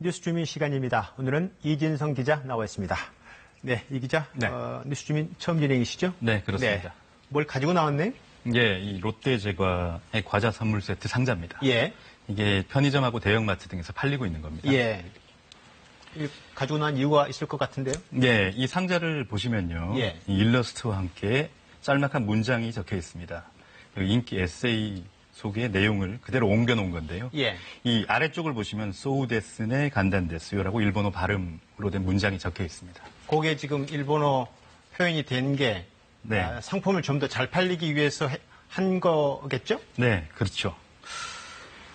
뉴스 주민 시간입니다. 오늘은 이진성 기자 나와 있습니다. 네, 이 기자, 네. 뉴스 주민 처음 진행이시죠? 네, 그렇습니다. 네. 뭘 가지고 나왔네? 예, 이 롯데제과의 과자 선물 세트 상자입니다. 예. 이게 편의점하고 대형마트 등에서 팔리고 있는 겁니다. 예. 가지고 나온 이유가 있을 것 같은데요? 예, 이 상자를 보시면요. 예. 이 일러스트와 함께 짤막한 문장이 적혀 있습니다. 인기 에세이 속의 내용을 그대로 옮겨놓은 건데요. 예. 이 아래쪽을 보시면 소우데스네 간단데스요라고 일본어 발음으로 된 문장이 적혀 있습니다. 그게 지금 일본어 표현이 된 게 네. 상품을 좀 더 잘 팔리기 위해서 한 거겠죠? 네, 그렇죠.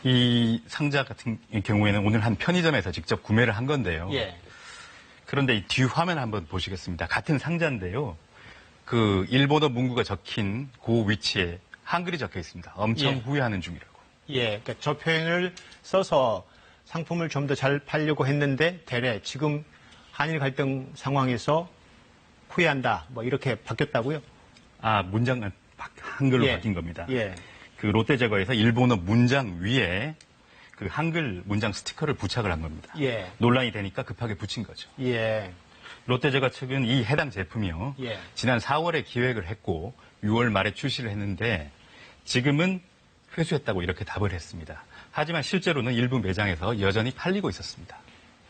이 상자 같은 경우에는 오늘 한 편의점에서 직접 구매를 한 건데요. 예. 그런데 이 뒤 화면 한번 보시겠습니다. 같은 상자인데요. 그 일본어 문구가 적힌 그 위치에 한글이 적혀 있습니다. 엄청 예. 후회하는 중이라고. 예. 그러니까 저 표현을 써서 상품을 좀 더 잘 팔려고 했는데 대래 지금 한일 갈등 상황에서 후회한다. 뭐 이렇게 바뀌었다고요? 아, 문장은 한글로 예. 바뀐 겁니다. 예. 그 롯데제과에서 일본어 문장 위에 그 한글 문장 스티커를 부착을 한 겁니다. 예. 논란이 되니까 급하게 붙인 거죠. 예. 롯데제과 측은 이 해당 제품이요. 예. 지난 4월에 기획을 했고 6월 말에 출시를 했는데 지금은 회수했다고 이렇게 답을 했습니다. 하지만 실제로는 일부 매장에서 여전히 팔리고 있었습니다.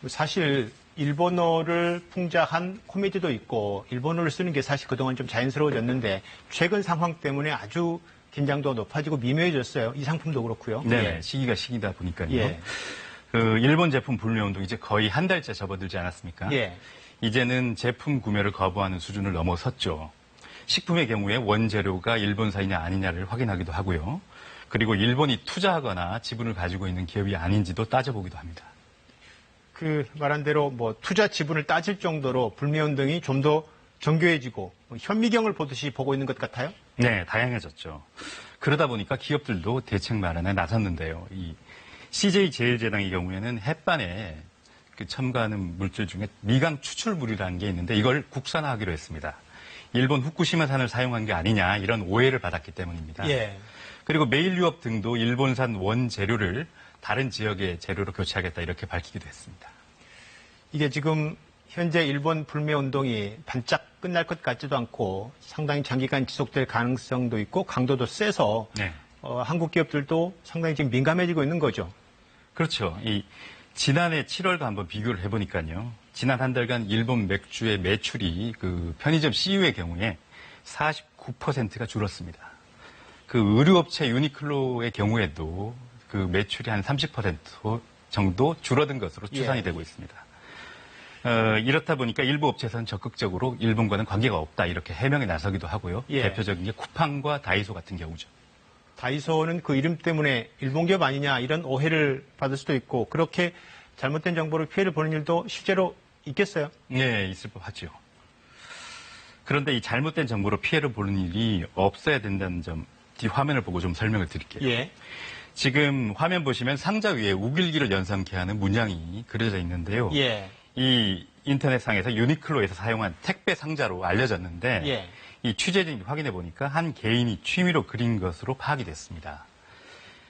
사실 일본어를 풍자한 코미디도 있고 일본어를 쓰는 게 사실 그동안 좀 자연스러워졌는데 최근 상황 때문에 아주 긴장도가 높아지고 미묘해졌어요. 이 상품도 그렇고요. 네, 예. 시기다 보니까요. 예. 그 일본 제품 불매운동 이제 거의 한 달째 접어들지 않았습니까? 예. 이제는 제품 구매를 거부하는 수준을 넘어섰죠. 식품의 경우에 원재료가 일본사이냐 아니냐를 확인하기도 하고요. 그리고 일본이 투자하거나 지분을 가지고 있는 기업이 아닌지도 따져보기도 합니다. 그 말한 대로 뭐 투자 지분을 따질 정도로 불매운동이 좀 더 정교해지고 현미경을 보듯이 보고 있는 것 같아요. 네, 다양해졌죠. 그러다 보니까 기업들도 대책 마련에 나섰는데요. 이 CJ제일제당의 경우에는 햇반에 그 첨가하는 물질 중에 미강 추출물이라는 게 있는데 이걸 국산화하기로 했습니다. 일본 후쿠시마산을 사용한 게 아니냐 이런 오해를 받았기 때문입니다. 예. 그리고 메일유업 등도 일본산 원재료를 다른 지역의 재료로 교체하겠다 이렇게 밝히기도 했습니다. 이게 지금 현재 일본 불매운동이 반짝 끝날 것 같지도 않고 상당히 장기간 지속될 가능성도 있고 강도도 세서 네. 한국 기업들도 상당히 지금 민감해지고 있는 거죠. 그렇죠. 이 지난해 7월과 한번 비교를 해보니까요. 지난 한 달간 일본 맥주의 매출이 그 편의점 CU의 경우에 49%가 줄었습니다. 그 의류업체 유니클로의 경우에도 그 매출이 한 30% 정도 줄어든 것으로 추산이 예. 되고 있습니다. 이렇다 보니까 일부 업체에서는 적극적으로 일본과는 관계가 없다 이렇게 해명에 나서기도 하고요. 예. 대표적인 게 쿠팡과 다이소 같은 경우죠. 다이소는 그 이름 때문에 일본 기업 아니냐 이런 오해를 받을 수도 있고 그렇게 잘못된 정보를 피해를 보는 일도 실제로 있겠어요? 네, 있을 법하죠. 그런데 이 잘못된 정보로 피해를 보는 일이 없어야 된다는 점, 뒤 화면을 보고 좀 설명을 드릴게요. 예. 지금 화면 보시면 상자 위에 우길기를 연상케 하는 문양이 그려져 있는데요. 예. 이 인터넷상에서 유니클로에서 사용한 택배 상자로 알려졌는데 예. 이 취재진이 확인해 보니까 한 개인이 취미로 그린 것으로 파악이 됐습니다.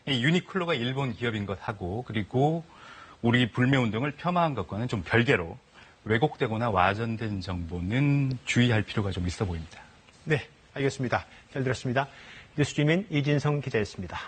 이 유니클로가 일본 기업인 것하고 그리고 우리 불매운동을 폄하한 것과는 좀 별개로 왜곡되거나 와전된 정보는 주의할 필요가 좀 있어 보입니다. 네, 알겠습니다. 잘 들었습니다. 뉴스주민 이진성 기자였습니다.